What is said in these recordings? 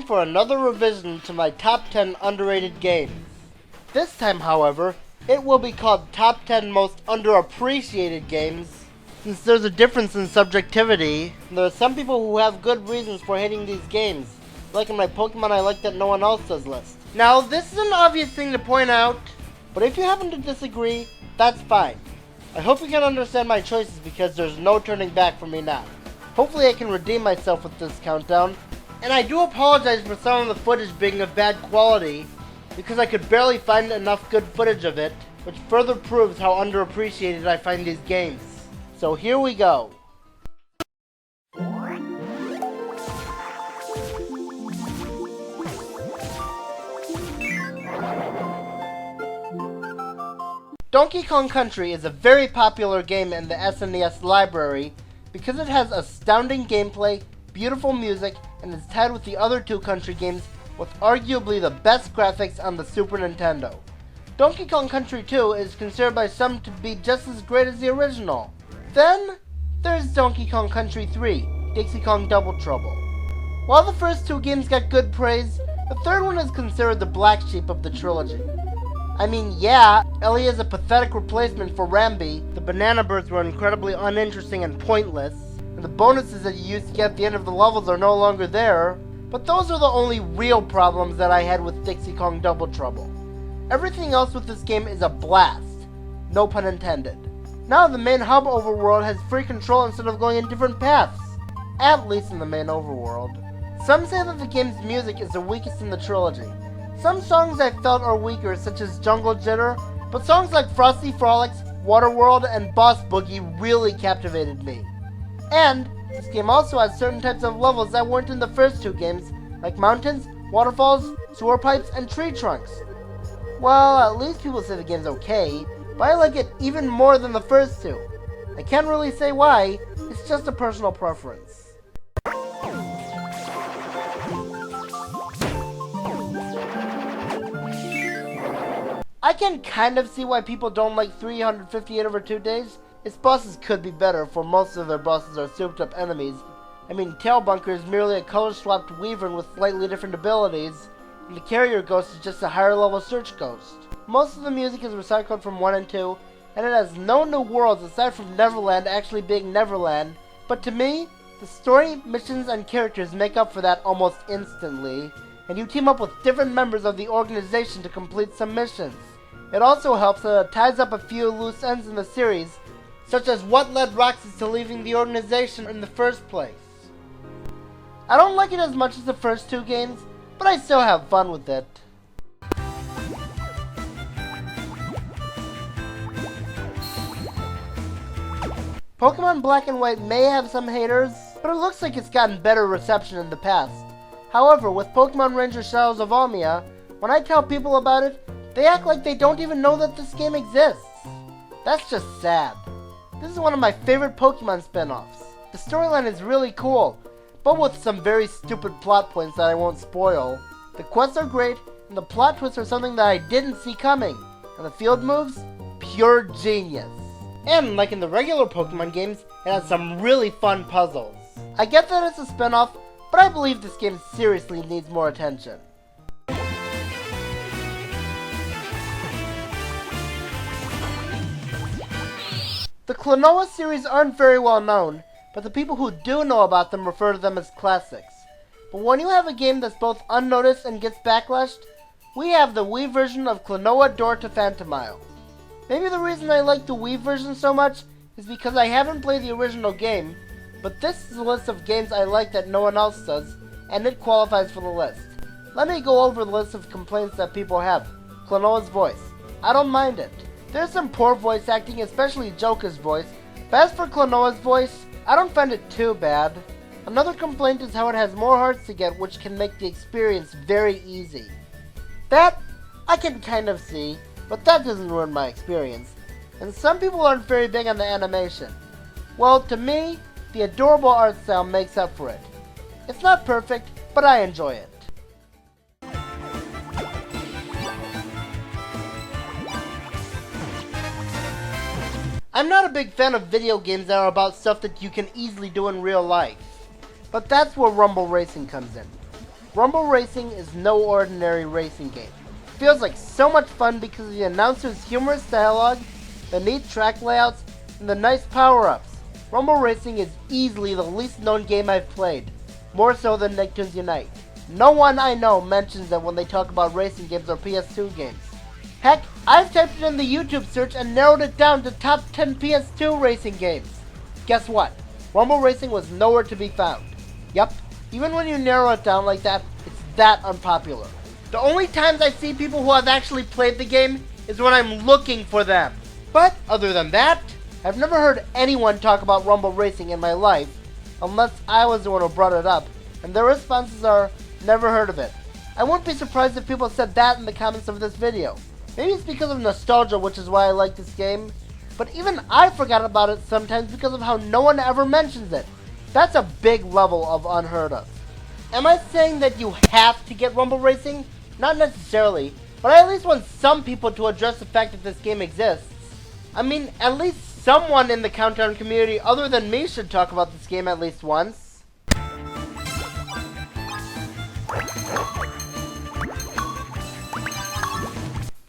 time for another revision to my top 10 underrated games. This time, however, it will be called Top 10 Most Underappreciated Games, since there's a difference in subjectivity. There are some people who have good reasons for hating these games, like in my Pokemon I Like That No One Else Does list. Now, this is an obvious thing to point out, but if you happen to disagree, that's fine. I hope you can understand my choices because there's no turning back for me now. Hopefully I can redeem myself with this countdown, and I do apologize for some of the footage being of bad quality, because I could barely find enough good footage of it, which further proves how underappreciated I find these games. So here we go. Donkey Kong Country is a very popular game in the SNES library because it has astounding gameplay, beautiful music, and is tied with the other two Country games with arguably the best graphics on the Super Nintendo. Donkey Kong Country 2 is considered by some to be just as great as the original. Then, there's Donkey Kong Country 3, Dixie Kong Double Trouble. While the first two games got good praise, the third one is considered the black sheep of the trilogy. I mean, yeah, Ellie is a pathetic replacement for Rambi, the banana birds were incredibly uninteresting and pointless, and the bonuses that you used to get at the end of the levels are no longer there, but those are the only real problems that I had with Dixie Kong Double Trouble. Everything else with this game is a blast, no pun intended. Now the main hub overworld has free control instead of going in different paths, at least in the main overworld. Some say that the game's music is the weakest in the trilogy. Some songs I felt are weaker, such as Jungle Jitter, but songs like Frosty Frolics, Waterworld, and Boss Boogie really captivated me. And this game also has certain types of levels that weren't in the first two games, like mountains, waterfalls, sewer pipes, and tree trunks. Well, at least people say the game's okay, but I like it even more than the first two. I can't really say why, it's just a personal preference. I can kind of see why people don't like 358 over 2 days. Its bosses could be better, for most of their bosses are souped up enemies. I mean, Tailbunker is merely a color-swapped wyvern with slightly different abilities, and the Carrier Ghost is just a higher level search ghost. Most of the music is recycled from 1 and 2, and it has no new worlds aside from Neverland actually being Neverland, but to me, the story, missions, and characters make up for that almost instantly, and you team up with different members of the organization to complete some missions. It also helps that it ties up a few loose ends in the series, such as what led Roxas to leaving the organization in the first place. I don't like it as much as the first two games, but I still have fun with it. Pokemon Black and White may have some haters, but it looks like it's gotten better reception in the past. However, with Pokemon Ranger Shadows of Almia, when I tell people about it, they act like they don't even know that this game exists. That's just sad. This is one of my favorite Pokemon spin-offs. The storyline is really cool, but with some very stupid plot points that I won't spoil. The quests are great, and the plot twists are something that I didn't see coming. And the field moves? Pure genius. And like in the regular Pokemon games, it has some really fun puzzles. I get that it's a spin-off, but I believe this game seriously needs more attention. The Klonoa series aren't very well known, but the people who do know about them refer to them as classics. But when you have a game that's both unnoticed and gets backlashed, we have the Wii version of Klonoa Door to Phantomile. Maybe the reason I like the Wii version so much is because I haven't played the original game, but this is a list of games I like that no one else does, and it qualifies for the list. Let me go over the list of complaints that people have. Klonoa's voice. I don't mind it. There's some poor voice acting, especially Joker's voice, but as for Klonoa's voice, I don't find it too bad. Another complaint is how it has more hearts to get, which can make the experience very easy. That, I can kind of see, but that doesn't ruin my experience. And some people aren't very big on the animation. Well, to me, the adorable art style makes up for it. It's not perfect, but I enjoy it. I'm not a big fan of video games that are about stuff that you can easily do in real life, but that's where Rumble Racing comes in. Rumble Racing is no ordinary racing game. It feels like so much fun because of the announcer's humorous dialogue, the neat track layouts, and the nice power-ups. Rumble Racing is easily the least known game I've played, more so than Nicktoons Unite. No one I know mentions it when they talk about racing games or PS2 games. Heck, I've typed it in the YouTube search and narrowed it down to top 10 PS2 racing games. Guess what? Rumble Racing was nowhere to be found. Yup, even when you narrow it down like that, it's that unpopular. The only times I see people who have actually played the game is when I'm looking for them. But other than that, I've never heard anyone talk about Rumble Racing in my life, unless I was the one who brought it up, and their responses are, never heard of it. I wouldn't be surprised if people said that in the comments of this video. Maybe it's because of nostalgia, which is why I like this game, but even I forgot about it sometimes because of how no one ever mentions it. That's a big level of unheard of. Am I saying that you have to get Rumble Racing? Not necessarily, but I at least want some people to address the fact that this game exists. I mean, at least someone in the Countdown community other than me should talk about this game at least once.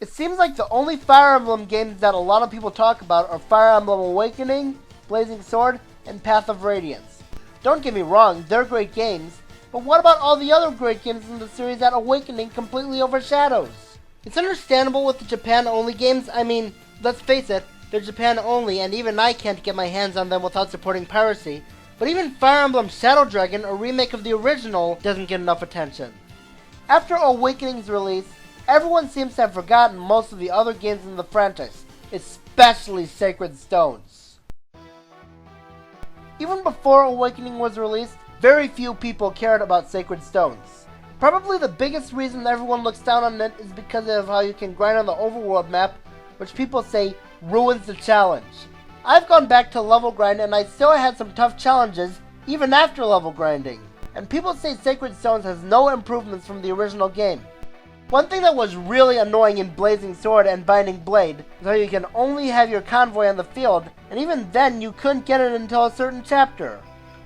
It seems like the only Fire Emblem games that a lot of people talk about are Fire Emblem Awakening, Blazing Sword, and Path of Radiance. Don't get me wrong, they're great games, but what about all the other great games in the series that Awakening completely overshadows? It's understandable with the Japan-only games. I mean, let's face it, they're Japan-only, and even I can't get my hands on them without supporting piracy. But even Fire Emblem Shadow Dragon, a remake of the original, doesn't get enough attention. After Awakening's release, everyone seems to have forgotten most of the other games in the franchise, especially Sacred Stones. Even before Awakening was released, very few people cared about Sacred Stones. Probably the biggest reason everyone looks down on it is because of how you can grind on the overworld map, which people say ruins the challenge. I've gone back to level grind and I still had some tough challenges even after level grinding. And people say Sacred Stones has no improvements from the original game. One thing that was really annoying in Blazing Sword and Binding Blade is how you can only have your convoy on the field, and even then you couldn't get it until a certain chapter.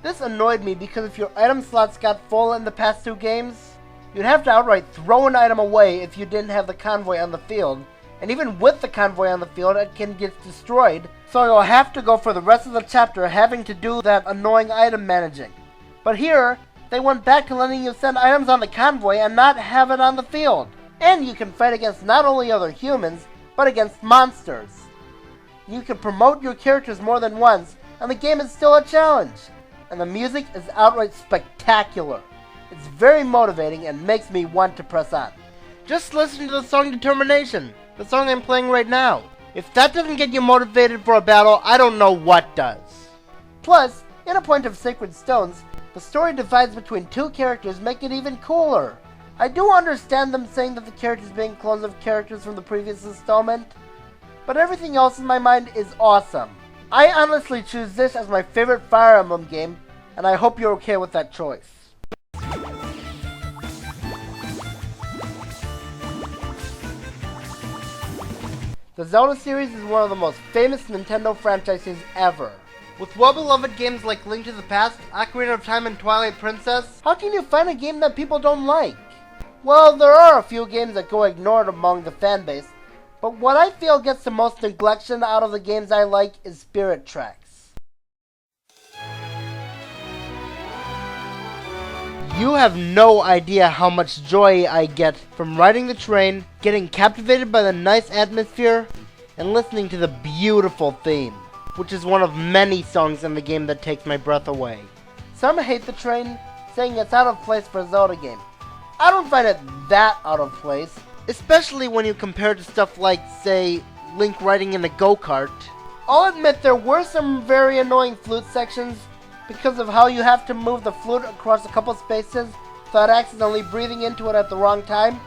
This annoyed me because if your item slots got full in the past two games, you'd have to outright throw an item away if you didn't have the convoy on the field, and even with the convoy on the field it can get destroyed, so you'll have to go for the rest of the chapter having to do that annoying item managing. But here, they went back to letting you send items on the convoy and not have it on the field. And you can fight against not only other humans, but against monsters. You can promote your characters more than once, and the game is still a challenge. And the music is outright spectacular. It's very motivating and makes me want to press on. Just listen to the song Determination, the song I'm playing right now. If that doesn't get you motivated for a battle, I don't know what does. Plus, in a point of Sacred Stones, the story divides between two characters make it even cooler. I do understand them saying that the characters being clones of characters from the previous installment, but everything else in my mind is awesome. I honestly choose this as my favorite Fire Emblem game, and I hope you're okay with that choice. The Zelda series is one of the most famous Nintendo franchises ever. With well-beloved games like Link to the Past, Ocarina of Time, and Twilight Princess, how can you find a game that people don't like? Well, there are a few games that go ignored among the fanbase, but what I feel gets the most neglection out of the games I like is Spirit Tracks. You have no idea how much joy I get from riding the train, getting captivated by the nice atmosphere, and listening to the beautiful theme, which is one of many songs in the game that takes my breath away. Some hate the train, saying it's out of place for a Zelda game. I don't find it that out of place, especially when you compare it to stuff like, say, Link riding in a go-kart. I'll admit there were some very annoying flute sections because of how you have to move the flute across a couple spaces without accidentally breathing into it at the wrong time,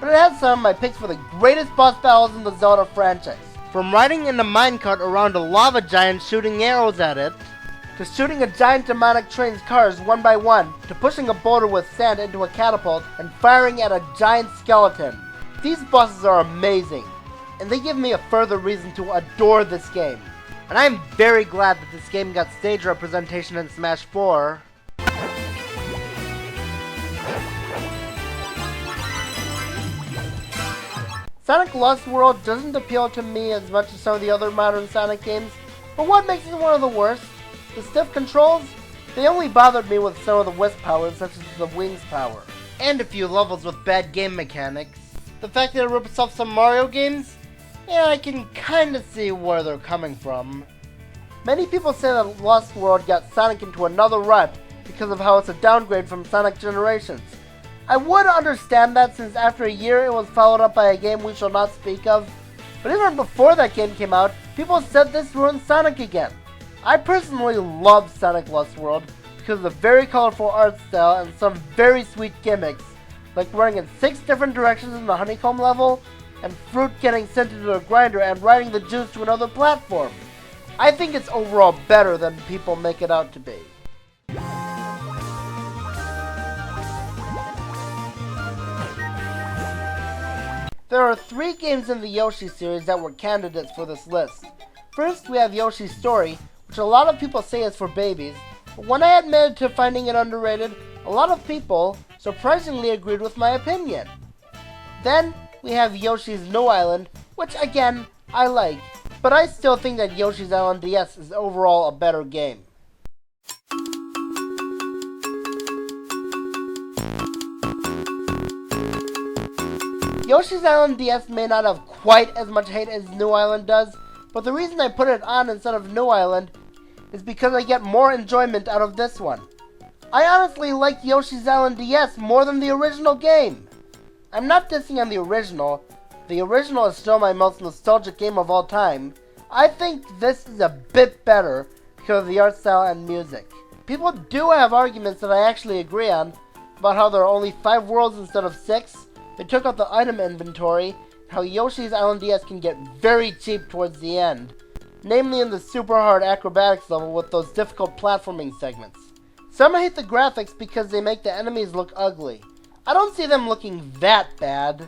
but it has some of my picks for the greatest boss battles in the Zelda franchise. From riding in a minecart around a lava giant shooting arrows at it, to shooting a giant demonic train's cars one by one, to pushing a boulder with sand into a catapult, and firing at a giant skeleton. These bosses are amazing, and they give me a further reason to adore this game. And I am very glad that this game got stage representation in Smash 4. Sonic Lost World doesn't appeal to me as much as some of the other modern Sonic games, but what makes it one of the worst? The stiff controls? They only bothered me with some of the whisk powers, such as the wings power. And a few levels with bad game mechanics. The fact that it rips off some Mario games? Yeah, I can kinda see where they're coming from. Many people say that Lost World got Sonic into another rut because of how it's a downgrade from Sonic Generations. I would understand that since after a year it was followed up by a game we shall not speak of, but even before that game came out, people said this ruined Sonic again. I personally love Sonic Lost World because of the very colorful art style and some very sweet gimmicks, like running in 6 different directions in the honeycomb level, and fruit getting sent into a grinder and riding the juice to another platform. I think it's overall better than people make it out to be. There are 3 games in the Yoshi series that were candidates for this list. First, we have Yoshi's Story, which a lot of people say is for babies, but when I admitted to finding it underrated, a lot of people surprisingly agreed with my opinion. Then, we have Yoshi's New Island, which again, I like, but I still think that Yoshi's Island DS is overall a better game. Yoshi's Island DS may not have quite as much hate as New Island does, but the reason I put it on instead of New Island is because I get more enjoyment out of this one. I honestly like Yoshi's Island DS more than the original game. I'm not dissing on the original. The original is still my most nostalgic game of all time. I think this is a bit better because of the art style and music. People do have arguments that I actually agree on about how there are only 5 worlds instead of 6. They took out the item inventory, how Yoshi's Island DS can get very cheap towards the end, namely in the super hard acrobatics level with those difficult platforming segments. Some hate the graphics because they make the enemies look ugly. I don't see them looking that bad.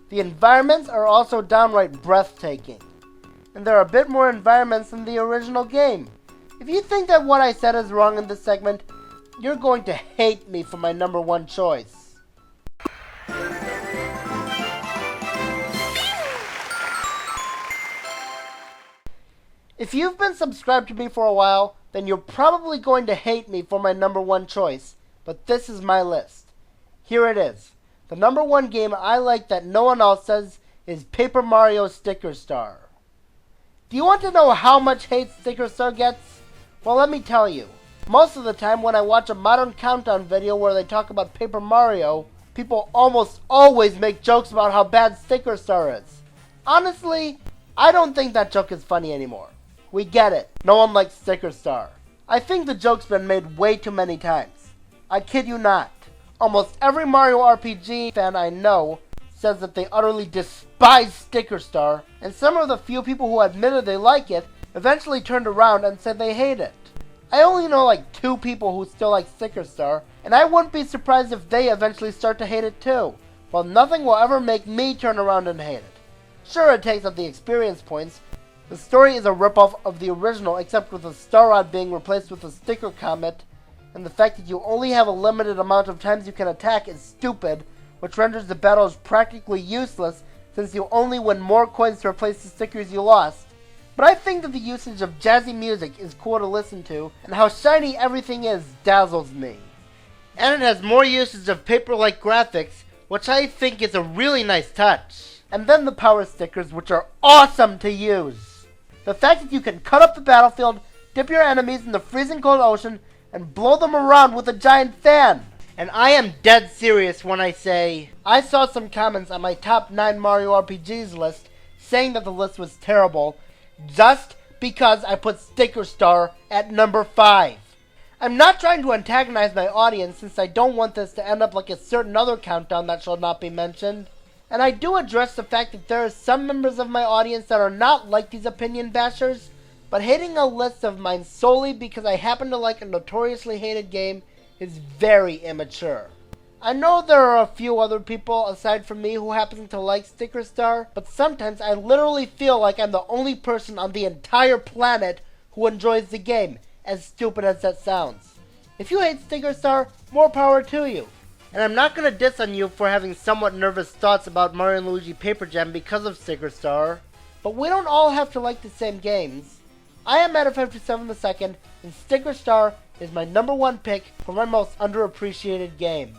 The environments are also downright breathtaking, and there are a bit more environments than the original game. If you think that what I said is wrong in this segment, you're going to hate me for my number 1 choice. If you've been subscribed to me for a while, then you're probably going to hate me for my number 1 choice, but this is my list. Here it is. The number 1 game I like that no one else does is Paper Mario Sticker Star. Do you want to know how much hate Sticker Star gets? Well, let me tell you. Most of the time when I watch a modern countdown video where they talk about Paper Mario, people almost always make jokes about how bad Sticker Star is. Honestly, I don't think that joke is funny anymore. We get it. No one likes Sticker Star. I think the joke's been made way too many times. I kid you not. Almost every Mario RPG fan I know says that they utterly despise Sticker Star, and some of the few people who admitted they like it eventually turned around and said they hate it. I only know like 2 people who still like Sticker Star, and I wouldn't be surprised if they eventually start to hate it too. Well, nothing will ever make me turn around and hate it. Sure, it takes up the experience points. The story is a ripoff of the original, except with the Star Rod being replaced with a Sticker Comet, and the fact that you only have a limited amount of times you can attack is stupid, which renders the battles practically useless since you only win more coins to replace the stickers you lost. But I think that the usage of jazzy music is cool to listen to, and how shiny everything is dazzles me. And it has more usage of paper-like graphics, which I think is a really nice touch. And then the power stickers, which are awesome to use. The fact that you can cut up the battlefield, dip your enemies in the freezing cold ocean, and blow them around with a giant fan. And I am dead serious when I say, I saw some comments on my top 9 Mario RPGs list saying that the list was terrible, just because I put Sticker Star at number 5. I'm not trying to antagonize my audience since I don't want this to end up like a certain other countdown that shall not be mentioned. And I do address the fact that there are some members of my audience that are not like these opinion bashers, but hating a list of mine solely because I happen to like a notoriously hated game is very immature. I know there are a few other people aside from me who happen to like Sticker Star, but sometimes I literally feel like I'm the only person on the entire planet who enjoys the game, as stupid as that sounds. If you hate Sticker Star, more power to you. And I'm not gonna diss on you for having somewhat nervous thoughts about Mario & Luigi Paper Jam because of Sticker Star, but we don't all have to like the same games. I am Meta57 II, and Sticker Star is my number one pick for my most underappreciated game.